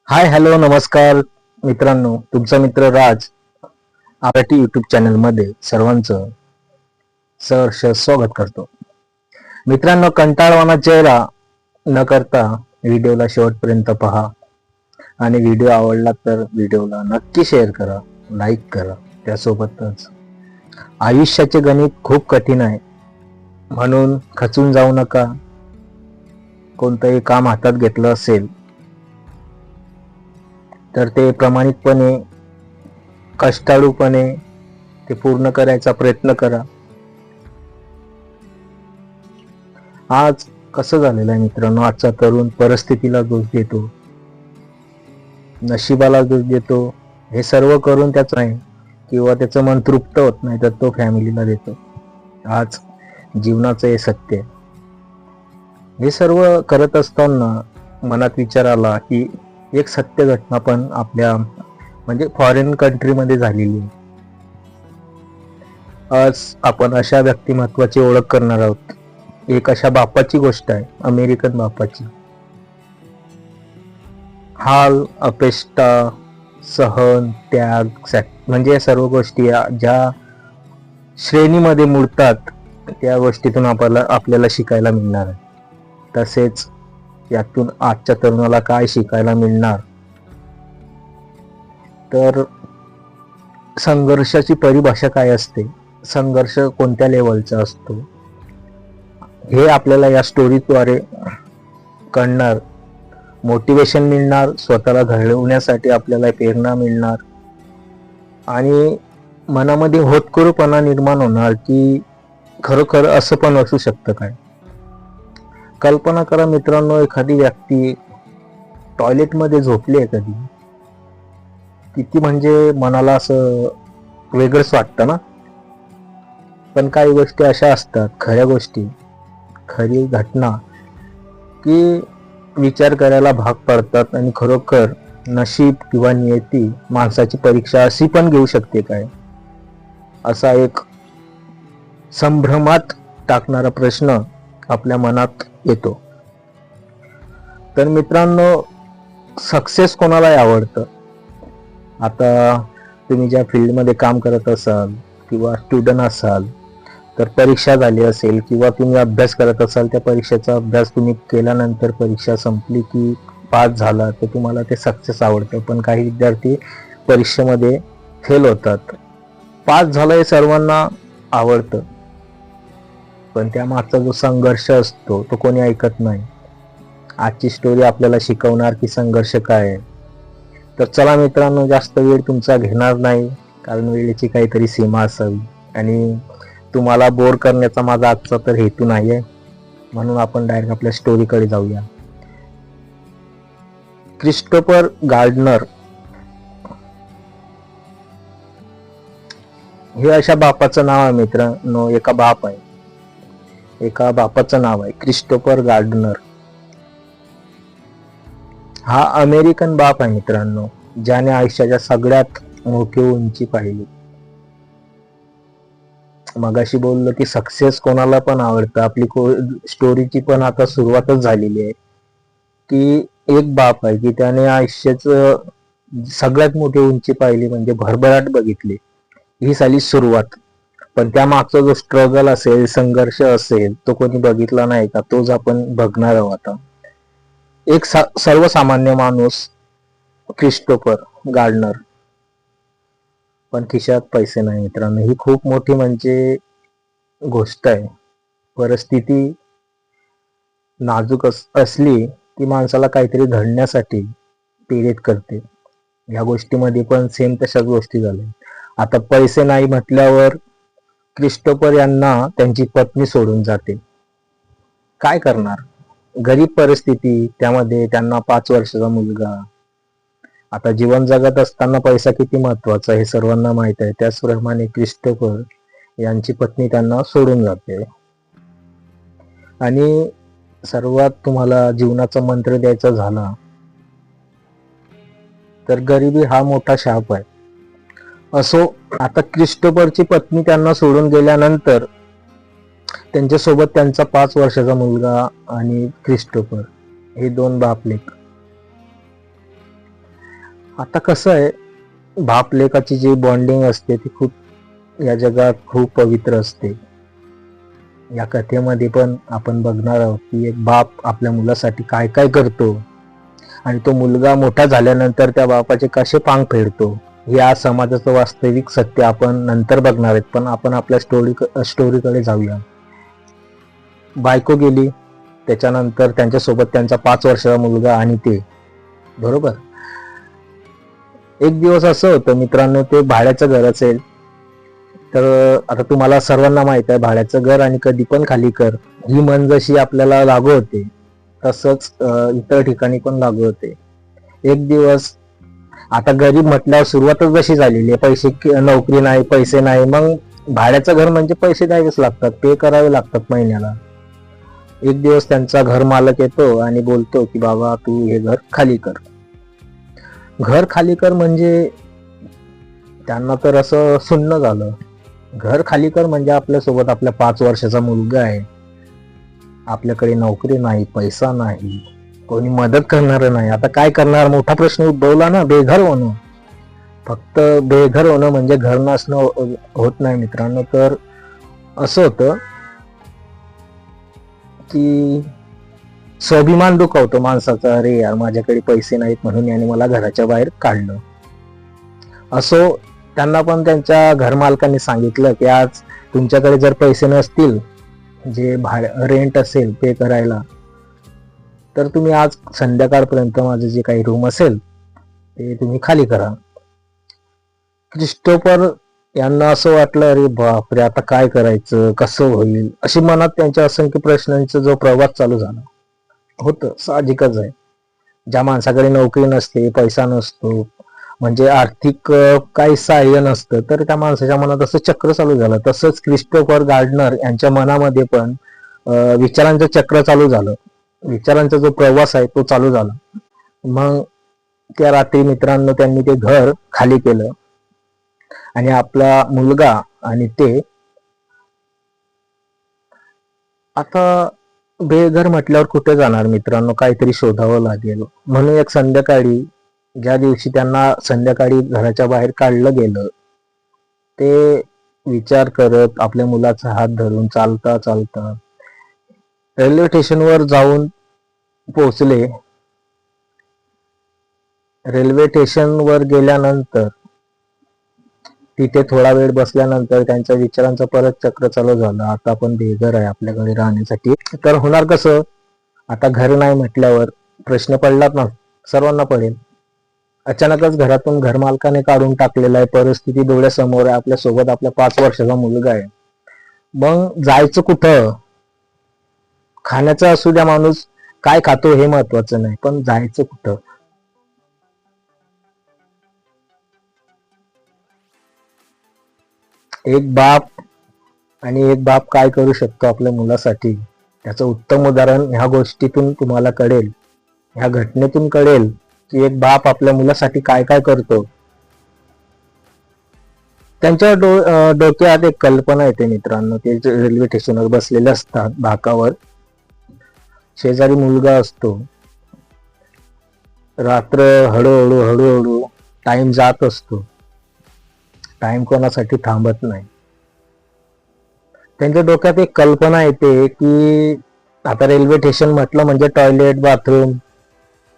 Hi hello नमस्कार मित्रांनो, तुमचा मित्र राज आपल्या युट्यूब चॅनल मध्ये सर्वांचं सहर्ष स्वागत करतो. मित्रांनो, कंटाळवाणा चेहरा न करता व्हिडिओला शेवटपर्यंत पहा आणि व्हिडिओ आवडला तर व्हिडिओला नक्की शेअर करा, लाईक करा. त्यासोबतच आयुष्याचे गणित खूप कठीण आहे, म्हणून खचून जाऊ नका. कोणतंही काम हातात घेतलं असेल तर ते प्रामाणिकपणे, कष्टाळूपणे ते पूर्ण करायचा प्रयत्न करा. आज कसं झालेलं आहे मित्रांनो, आजचा तरुण परिस्थितीला दोष देतो, नशिबाला दोष देतो. हे सर्व करून त्याच नाही किंवा त्याचं मन तृप्त होत नाही तर तो फॅमिलीला देतो. आज जीवनाचं हे सत्य आहे. हे सर्व करत असताना मनात विचार आला की एक सत्य घटना पण आपल्या म्हणजे फॉरेन कंट्रीमध्ये झालेली आहे. आज आपण अशा व्यक्तिमत्वाची ओळख करणार आहोत. एक अशा बापाची गोष्ट आहे, अमेरिकन बापाची. हाल, अपेष्टा, सहन, त्याग, म्हणजे या सर्व गोष्टी ज्या श्रेणीमध्ये मुडतात त्या गोष्टीतून आपल्याला शिकायला मिळणार आहे. तसेच यातून आजच्या तरुणाला काय शिकायला मिळणार, तर संघर्षाची परिभाषा काय असते, संघर्ष कोणत्या लेवलचा असतो, हे आपल्याला या स्टोरीद्वारे कळणार. मोटिवेशन मिळणार, स्वतःला घडवण्यासाठी आपल्याला प्रेरणा मिळणार आणि मनामध्ये होतकरूपणा निर्माण होणार की खरोखर असं पण असू शकतं काय. कल्पना करा मित्रांनो, एखादी व्यक्ती टॉयलेटमध्ये झोपली आहे कधी, किती म्हणजे मनाला असं वेगळंच वाटतं ना. पण काही गोष्टी अशा असतात, खऱ्या गोष्टी, खरी घटना की विचार करायला भाग पडतात आणि खरोखर नशीब किंवा नियती माणसाची परीक्षा अशी पण घेऊ शकते काय, असा एक संभ्रमात टाकणारा प्रश्न आपल्या मनात येतो. तर मित्रांनो, सक्सेस कोणालाही आवडतं. आता तुम्ही ज्या फील्डमध्ये काम करत असाल किंवा स्टुडंट असाल तर परीक्षा झाली असेल किंवा तुम्ही अभ्यास करत असाल, त्या परीक्षेचा अभ्यास तुम्ही केल्यानंतर परीक्षा संपली की पास झाला तर तुम्हाला ते सक्सेस आवडतं. पण काही विद्यार्थी परीक्षेमध्ये फेल होतात. पास झालं हे सर्वांना आवडतं, पण त्यामागचा जो संघर्ष असतो तो कोणी ऐकत नाही. आजची स्टोरी आपल्याला शिकवणार की संघर्ष काय आहे. तर चला मित्रांनो, जास्त वेळ तुमचा घेणार नाही, कारण वेळेची काहीतरी सीमा असावी आणि तुम्हाला बोर करण्याचा माझा आजचा तर हेतू नाहीये. म्हणून आपण डायरेक्ट आपल्या स्टोरीकडे जाऊया. क्रिस्टोफर गार्डनर हे अशा बापाचं नाव आहे मित्रांनो. एका बापाचं नाव आहे क्रिस्टोफर गार्डनर. हा अमेरिकन बाप आहे मित्रांनो, ज्याने आयुष्याच्या सगळ्यात मोठी उंची पाहिली. मगाशी बोललो की सक्सेस कोणाला पण आवडतं. आपली स्टोरीची पण आता सुरुवातच झालेली आहे की एक बाप आहे की त्याने आयुष्याचं सगळ्यात मोठी उंची पाहिली, म्हणजे भरभराट बघितली. ही झाली सुरुवात. पण त्या मागचा जो स्ट्रगल असेल, संघर्ष असेल, तो कोणी बघितला नाही का, तोच आपण बघणार आहोत आता. एक सर्वसामान्य माणूस क्रिस्टोफर गार्डनर, पण खिशात पैसे नाही मित्रांनो. ही खूप मोठी म्हणजे गोष्ट आहे. परिस्थिती नाजूक असली की माणसाला काहीतरी घडण्यासाठी प्रेरित करते. या गोष्टीमध्ये पण सेम तशाच गोष्टी झाल्या. आता पैसे नाही म्हटल्यावर क्रिस्टोफर यांना त्यांची पत्नी सोडून जाते. काय करणार, गरीब परिस्थिती, त्यामध्ये त्यांना 5 वर्षाचा मुलगा. आता जीवन जगत असताना पैसा किती महत्वाचा हे सर्वांना माहित आहे. त्याचप्रमाणे क्रिस्टोफर यांची पत्नी त्यांना सोडून जाते. आणि सर्वात तुम्हाला जीवनाचा मंत्र द्यायचा झाला तर गरिबी हा मोठा शाप आहे. असो, आता क्रिस्टोफरची पत्नी त्यांना सोडून गेल्यानंतर त्यांच्यासोबत त्यांचा 5 वर्षाचा मुलगा आणि क्रिस्टोफर हे 2 बापलेक. आता कसं आहे, बाप लेकाची जी बॉन्डिंग असते ती खूप या जगात खूप पवित्र असते. या कथेमध्ये पण आपण बघणार आहोत की एक बाप आपल्या मुलासाठी काय काय करतो आणि तो मुलगा मोठा झाल्यानंतर त्या बापाचे कसे पांग फेडतो. या समाजाचं वास्तविक सत्य आपण नंतर बघणार आहेत, पण आपण आपल्या स्टोरीकडे जाऊया. बायको गेली, त्याच्यानंतर त्यांच्यासोबत त्यांचा 5 वर्षाचा मुलगा आणि ते, बरोबर. एक दिवस असं होतं मित्रांनो, ते भाड्याचं घर असेल. तर आता तुम्हाला सर्वांना माहित आहे, भाड्याचं घर आणि कधी पण खाली कर ही म्हण जशी आपल्याला लागू होते, तसंच इतर ठिकाणी पण लागू होते. एक दिवस, आता गरीब म्हटल्यावर सुरुवातच जशी झालेली आहे, नोकरी नाही, पैसे नाही, मग भाड्याचं घर म्हणजे पैसे द्यावेच लागतात, पे करावे लागतात महिन्याला. एक दिवस त्यांचा घर मालक येतो आणि बोलतो की बाबा तू हे घर खाली कर. घर खाली कर म्हणजे त्यांना तर असं सुन्न झालं. घर खाली कर म्हणजे आपल्यासोबत आपल्या 5 वर्षाचा मुलगा आहे, आपल्याकडे नोकरी नाही, पैसा नाही, कोणी मदत करणार नाही. आता काय करणार, मोठा प्रश्न उद्भवला ना, बेघर होणं. फक्त बेघर होणं म्हणजे घर नसणं होत नाही मित्रांनो. तर असं होतं की स्वाभिमान दुखावतो माणसाचा, अरे यार माझ्याकडे पैसे नाहीत म्हणून याने मला घराच्या बाहेर काढलं. असो, त्यांना पण त्यांच्या घरमालकांनी सांगितलं की आज तुमच्याकडे जर पैसे नसतील, जे रेंट असेल पे करायला, तर तुम्ही आज संध्याकाळपर्यंत माझं जे काही रूम असेल ते तुम्ही खाली करा. क्रिस्टोफर यांना असं वाटलं, अरे बापरे आता काय करायचं, कसं होईल, अशी मनात त्यांच्या असंख्य प्रश्नांचा जो प्रवास चालू झाला होतं. साहजिकच आहे, ज्या माणसाकडे नोकरी नसते, पैसा नसतो, म्हणजे आर्थिक काही सहाय्य नसतं, तर त्या माणसाच्या मनात असं चक्र चालू झालं. तसंच क्रिस्टोफर गार्डनर यांच्या मनामध्ये पण विचारांचं चक्र चालू झालं. विचारांचा जो प्रवास आहे तो चालू झाला. मग त्या रात्री मित्रांनो त्यांनी ते घर खाली केलं आणि आपला मुलगा आणि ते, आता बेघर म्हटल्यावर कुठे जाणार मित्रांनो, काहीतरी शोधावं लागेल. म्हणून एक संध्याकाळी, ज्या दिवशी त्यांना संध्याकाळी घराच्या बाहेर काढलं गेलं, ते विचार करत आपल्या मुलाचा हात धरून चालता चालता रेल्वे स्टेशनवर जाऊन पोहोचले. रेल्वे स्टेशनवर गेल्यानंतर तिथे थोडा वेळ बसल्यानंतर त्यांच्या विचारांचं परत चक्र चालू झालं. आता आपण बेघर आहे, आपल्याकडे राहण्यासाठी तर होणार कसं, आता घर नाही म्हटल्यावर प्रश्न पडलाच ना, सर्वांना पडेल. अचानकच घरातून घरमालकाने काढून टाकलेला आहे, परिस्थिती डोळ्यासमोर आहे, आपल्या सोबत आपला 5 वर्षाचा मुलगा आहे. मग जायचं कुठं, खाण्याचं असू द्या, माणूस काय खातो हे महत्वाचं नाही, पण जायचं कुठं. एक बाप आणि एक बाप काय करू शकतो आपल्या मुलासाठी, त्याचं उत्तम उदाहरण ह्या गोष्टीतून तुम्हाला कळेल, ह्या घटनेतून कळेल की एक बाप आपल्या मुलासाठी काय काय करतो. त्यांच्या डोक्यात एक कल्पना येते मित्रांनो. ते रेल्वे स्टेशनवर बसलेले असतात बाकावर, शेजारी मुलगा असतो. रात्र हळूहळू हळूहळू टाइम जात असतो, टाइम कोणासाठी थांबत नाही. त्यांच्या डोक्यात एक कल्पना येते की आता रेल्वे स्टेशन म्हटलं म्हणजे टॉयलेट, बाथरूम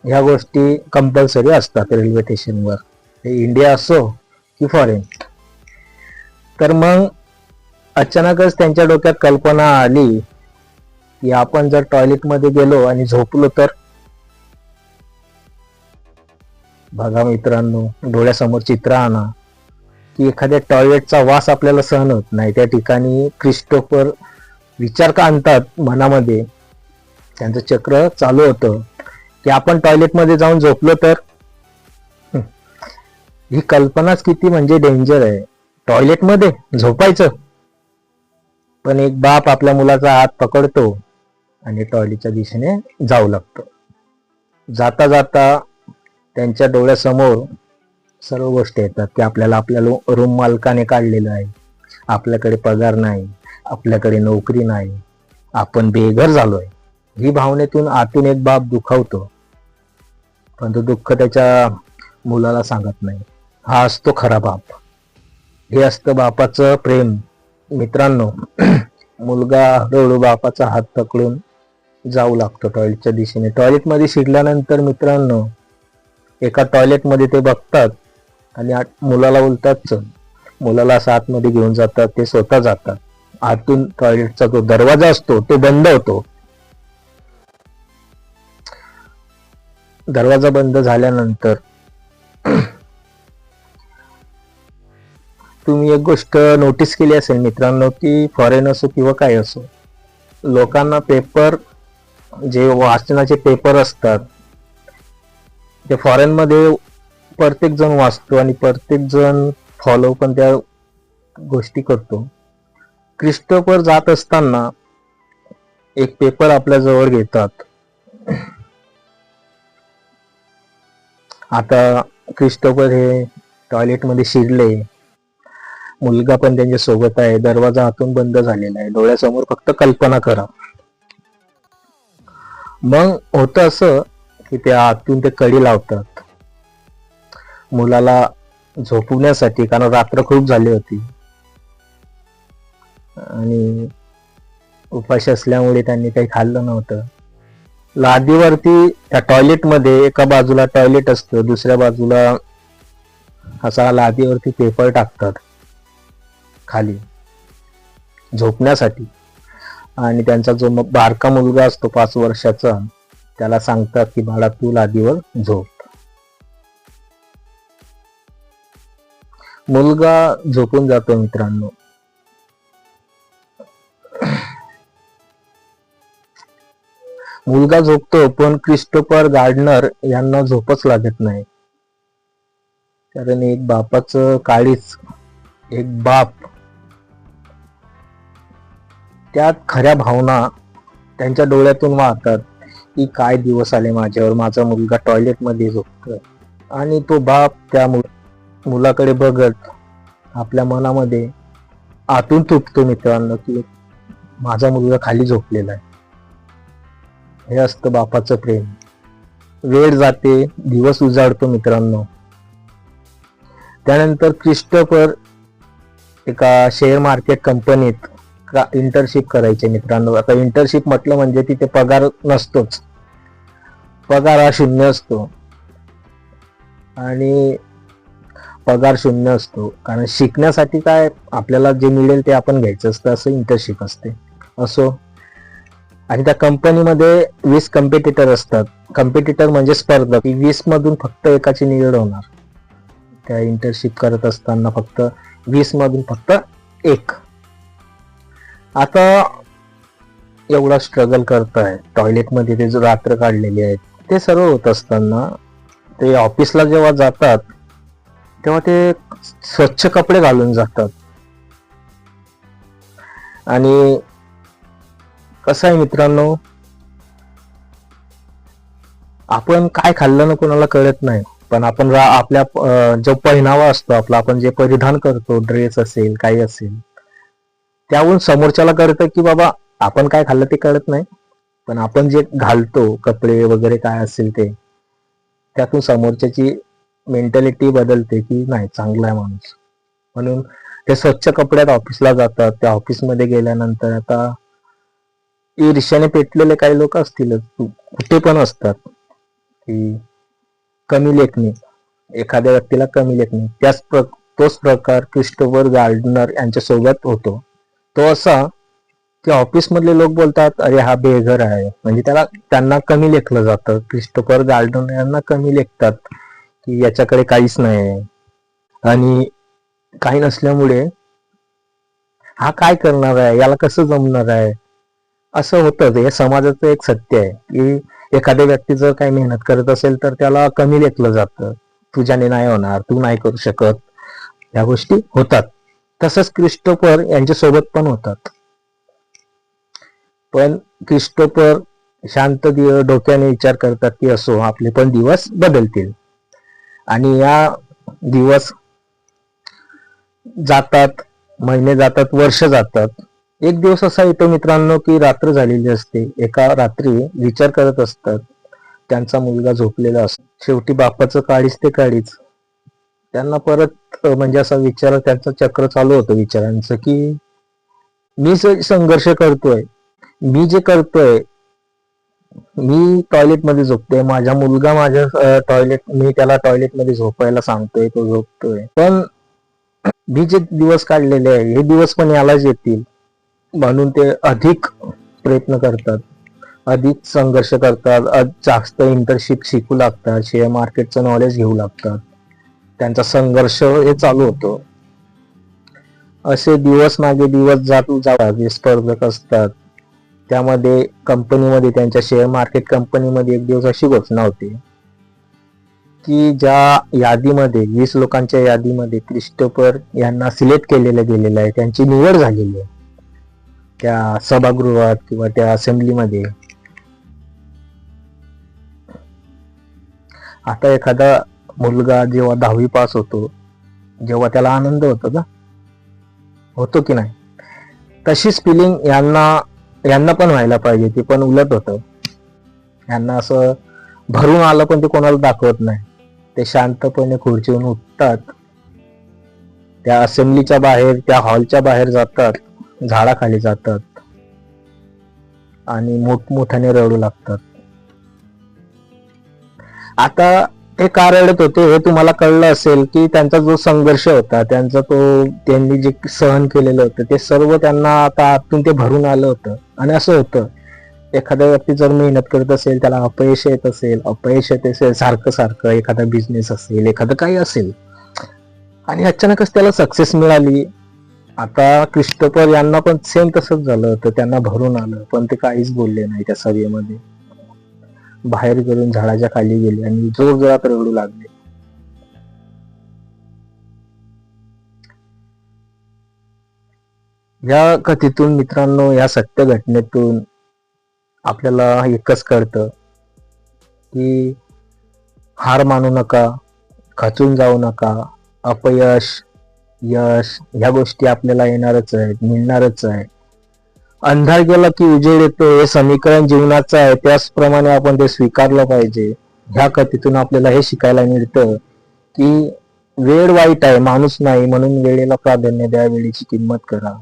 ह्या गोष्टी कंपल्सरी असतात रेल्वे स्टेशनवर, हे इंडिया असो की फॉरेन. तर मग अचानकच त्यांच्या डोक्यात कल्पना आली की आपण जर टॉयलेटमध्ये गेलो आणि झोपलो तर. बघा मित्रांनो, डोळ्यासमोर चित्र आणा की एखाद्या टॉयलेटचा वास आपल्याला सहन होत नाही. त्या ठिकाणी क्रिस्टोफर विचार का आणतात मनामध्ये, त्यांचं चक्र चालू होतं की आपण टॉयलेटमध्ये जाऊन झोपलो तर. ही कल्पनाच किती म्हणजे डेंजर आहे, टॉयलेटमध्ये झोपायचं. पण एक बाप आपल्या मुलाचा हात पकडतो आणि टॉयलेटच्या दिशेने जाऊ लागतो. जाता जाता त्यांच्या डोळ्यासमोर सर्व गोष्टी येतात की आपल्याला आपल्या रूम मालकाने काढलेलं आहे, आपल्याकडे पगार नाही, आपल्याकडे नोकरी नाही, आपण बेघर झालोय. ही भावनेतून आतून एक बाप दुखावतो, पण तो दुःख त्याच्या मुलाला सांगत नाही. हा असतो खरा बाप. हे असतं बापाचं प्रेम. मित्रांनो, मुलगा हळूहळू बापाचा हात पकडून जाऊ लागतो टॉयलेटच्या दिशेने. टॉयलेटमध्ये शिरल्यानंतर मित्रांनो, एका टॉयलेटमध्ये ते बघतात आणि मुलाला बोलतात चल. मुलाला असं आतमध्ये घेऊन जातात. ते स्वतः जातात. आतून टॉयलेटचा जो दरवाजा असतो तो बंद होतो. दरवाजा बंद झाल्यानंतर तुम्ही एक गोष्ट नोटीस केली असेल मित्रांनो, की फॉरेन असो किंवा काय असो, लोकांना पेपर, जे वाचनाचे पेपर असतात ते फॉरेन मध्ये प्रत्येक जण वाचतो आणि प्रत्येक जण फॉलो पण त्या गोष्टी करतो. क्रिस्टोफर जात असताना एक पेपर आपल्या जवळ घेतात. आता क्रिस्टोफर हे टॉयलेट मध्ये शिरले. मुलगा पण त्यांच्या सोबत आहे. दरवाजा आतून बंद झालेला आहे. डोळ्यासमोर फक्त कल्पना करा. मग होतं असं की ते आतून ते कडी लावतात मुलाला झोपवण्यासाठी, कारण रात्र खूप झाली होती आणि उपाशी असल्यामुळे त्यांनी काही खाल्लं नव्हतं. लादीवरती त्या टॉयलेट मध्ये एका बाजूला टॉयलेट असतं, दुसऱ्या बाजूला असा लादीवरती पेपर टाकतात खाली झोपण्यासाठी. आणि त्यांचा जो बारका मुलगा असतो 5 वर्षाचा, त्याला सांगतात की बाळा तू लादीवर झोप. मुलगा झोपून जातो मित्रांनो. मुलगा झोपतो, पण क्रिस्टोफर गार्डनर यांना झोपच लागत नाही. कारण एक बापाचं काळीज, एक बाप, त्यात खऱ्या भावना त्यांच्या डोळ्यातून वाहतात की काय दिवस आले माझ्यावर, माझा मुलगा टॉयलेट मध्ये झोपतोय. आणि तो बाप त्या मुलाकडे बघत आपल्या मनामध्ये आतून तुटतो मित्रांनो की माझा मुलगा खाली झोपलेला आहे. हे असतं बापाचं प्रेम. वेळ जाते, दिवस उजाडतो मित्रांनो. त्यानंतर क्रिस्टोफर एका शेअर मार्केट कंपनीत इंटर्नशिप करायचे मित्रांनो. आता इंटर्नशिप म्हटलं म्हणजे तिथे पगार नसतोच. पगार हा शून्य असतो आणि पगार शून्य असतो कारण शिकण्यासाठी काय आपल्याला जे मिळेल ते आपण घ्यायचं असतं, असं इंटर्नशिप असते. असो, आणि त्या कंपनीमध्ये 20 कॉम्पिटिटर असतात. कॉम्पिटिटर म्हणजे स्पर्धक. 20 मधून फक्त एकाची निवड होणार. त्या इंटर्नशिप करत असताना फक्त 20 मधून फक्त एक. आता एवढा स्ट्रगल करताय टॉयलेटमध्ये, ते जो रात्र काढलेली आहे, ते सर्व होत असताना ते ऑफिसला जेव्हा जातात तेव्हा ते स्वच्छ कपडे घालून जातात. आणि कसं आहे मित्रांनो, आपण काय खाल्लं ना कोणाला कळत नाही, पण आपण आपल्या जो पहिनावा असतो आपला, आपण जे परिधान करतो, ड्रेस असेल काही असेल, त्याहून समोरच्याला कळतं की बाबा आपण काय खाल्लं ते कळत नाही, पण आपण जे घालतो कपडे वगैरे काय असेल ते, त्यातून समोरच्याची मेंटॅलिटी बदलते की नाही चांगला आहे माणूस. म्हणून ते स्वच्छ कपड्यात ऑफिसला जातात. त्या ऑफिसमध्ये गेल्यानंतर आता ईर्ष्याने पेटलेले काही लोक असतीलच, कुठे पण असतात, की कमी लेखणी, एखाद्या व्यक्तीला कमी लेखणी. तोच प्रकार क्रिस्टोफर गार्डनर यांच्या सोबत होतो. तो असा की ऑफिस मधले लोक बोलतात अरे हा बेघर आहे, म्हणजे त्यांना कमी लेखलं जातं. क्रिस्टोफर गार्डनर यांना कमी लेखतात की याच्याकडे काहीच नाही आणि काही नसल्यामुळे हा काय करणार आहे, याला कसं जमणार आहे, असं होतं. हे समाजाचं एक सत्य आहे की एखाद्या व्यक्ती जर काही मेहनत करत असेल तर त्याला कमी लेखलं जातं. तुझ्याने नाही होणार, तू नाही करू शकत, या गोष्टी होतात. तसंच क्रिस्टोफर यांच्या सोबत पण होतात. पण क्रिस्टोफर शांत डोक्याने विचार करतात की असो, आपले पण दिवस बदलतील. आणि या दिवस जातात, महिने जातात, वर्ष जातात. एक दिवस असा येतो मित्रांनो की रात्र झालेली असते. एका रात्री विचार करत असतात त्यांचा मुलगा झोपलेला असतो. शेवटी बापाचं काळीच ते काळीच. त्यांना परत म्हणजे असा विचार, त्यांचं चक्र चालू होतं विचारांचं, की मी संघर्ष करतोय, मी जे करतोय, मी टॉयलेट मध्ये झोपतोय, माझा मुलगा माझ्या मी त्याला टॉयलेट मध्ये झोपायला सांगतोय, तो झोपतोय, पण मी जे दिवस काढलेले आहे हे दिवस पण यालाच येतील, म्हणून ते अधिक प्रयत्न करतात, अधिक संघर्ष करतात, जास्त इंटर्नशिप शिकू लागतात, शेअर मार्केटचं नॉलेज घेऊ लागतात, त्यांचा संघर्ष हे चालू होतो. असे दिवस मागे दिवस जातात, जे स्पर्धक असतात त्यामध्ये कंपनीमध्ये, त्यांच्या शेअर मार्केट कंपनीमध्ये एक दिवस अशी घोषणा होती की ज्या यादीमध्ये 20 लोकांच्या यादीमध्ये क्रिस्टोफर यांना सिलेक्ट केलेलं गेलेलं आहे, त्यांची निवड झालेली आहे त्या सभागृहात किंवा त्या असेंब्लीमध्ये. आता एखादा मुलगा जेव्हा 10वी पास होतो, जेव्हा त्याला आनंद होतो का, होतो की नाही, तशीच फिलिंग यांना पण व्हायला पाहिजे. ते पण उलट होतं, यांना असं भरून आलं पण ते कोणाला दाखवत नाही. ते शांतपणे खुर्चीवरून उठतात, त्या असेंब्लीच्या बाहेर, त्या हॉलच्या बाहेर जातात, झाडाखाली जातात आणि मोठमोठ्याने रडू लागतात. आता ते का रडत होते हे तुम्हाला कळलं असेल, की त्यांचा जो संघर्ष होता, त्यांनी जे सहन केलेलं होतं, ते सर्व त्यांना आता आतून ते भरून आलं होतं. आणि असं होतं, एखाद्या व्यक्ती जर मेहनत करत असेल, त्याला अपयश येत असेल सारखं सारखं, एखादा बिझनेस असेल, एखादं काही असेल, आणि अचानकच त्याला सक्सेस मिळाली. आता क्रिस्टोफर यांना पण सेम तसंच झालं होतं, त्यांना भरून आलं पण ते काहीच बोलले नाही. त्या सभेमध्ये बाहेर गेले, झाडाच्या खाली गेले आणि जोरजोरात रडू लागले. या कथेतून मित्रांनो, या सत्य घटनेतून आपल्याला एकच कळतं की हार मानू नका, खचून जाऊ नका. अपयश, यश ह्या गोष्टी आपल्याला येणारच आहेत, मिळणारच आहे. अंधार गेला की उजेड येतो, हे समीकरण जीवनाचं आहे, त्याचप्रमाणे आपण ते स्वीकारलं पाहिजे. ह्या कथेतून आपल्याला हे शिकायला मिळतं की वेळ वाईट आहे, माणूस नाही, म्हणून वेळेला प्राधान्य द्या, वेळेची किंमत करा.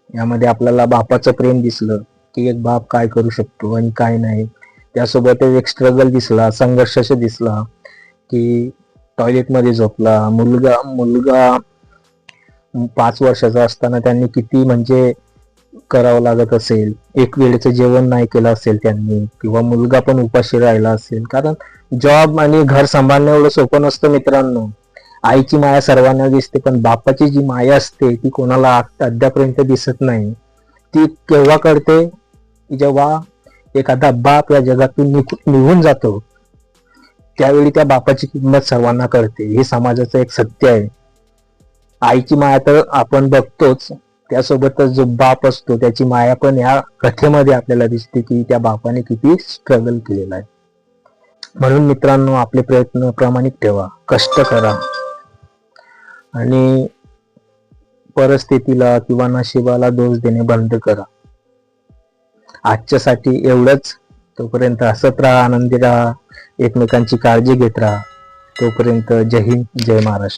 यामध्ये आपल्याला बापाचं प्रेम दिसलं की एक बाप काय करू शकतो आणि काय नाही. त्यासोबत एक स्ट्रगल दिसला, संघर्ष दिसला, की टॉयलेटमध्ये झोपला मुलगा 5 वर्षाचा असताना त्यांनी किती म्हणजे करावं लागत असेल, एक वेळेचं जेवण नाही केलं असेल त्यांनी, किंवा मुलगा पण उपाशी राहिला असेल. कारण जॉब आणि घर सांभाळणं एवढं सोपं नसतं मित्रांनो. आईची माया सर्वांना दिसते, पण बापाची जी माया असते ती कोणाला अद्यापर्यंत दिसत नाही. ती केव्हा कळते, जेव्हा एखादा बाप या जगातून निघून जातो, त्यावेळी त्या बापाची किंमत सर्वांना कळते. हे समाजाचं एक सत्य आहे. आईची माया तर आपण बघतोच, त्यासोबतच जो बाप असतो त्याची माया पण या कथेमध्ये आपल्याला दिसते, की त्या बापाने किती स्ट्रगल केलेला आहे. म्हणून मित्रांनो, आपले प्रयत्न प्रामाणिक ठेवा, कष्ट करा आणि परिस्थितीला किंवा नशिबाला दोष देणे बंद करा. आजच्यासाठी एवढंच. तोपर्यंत हसत राहा, आनंदी राहा, एकमेकांची काळजी घेत राहा. तोपर्यंत जय हिंद, जय महाराष्ट्र.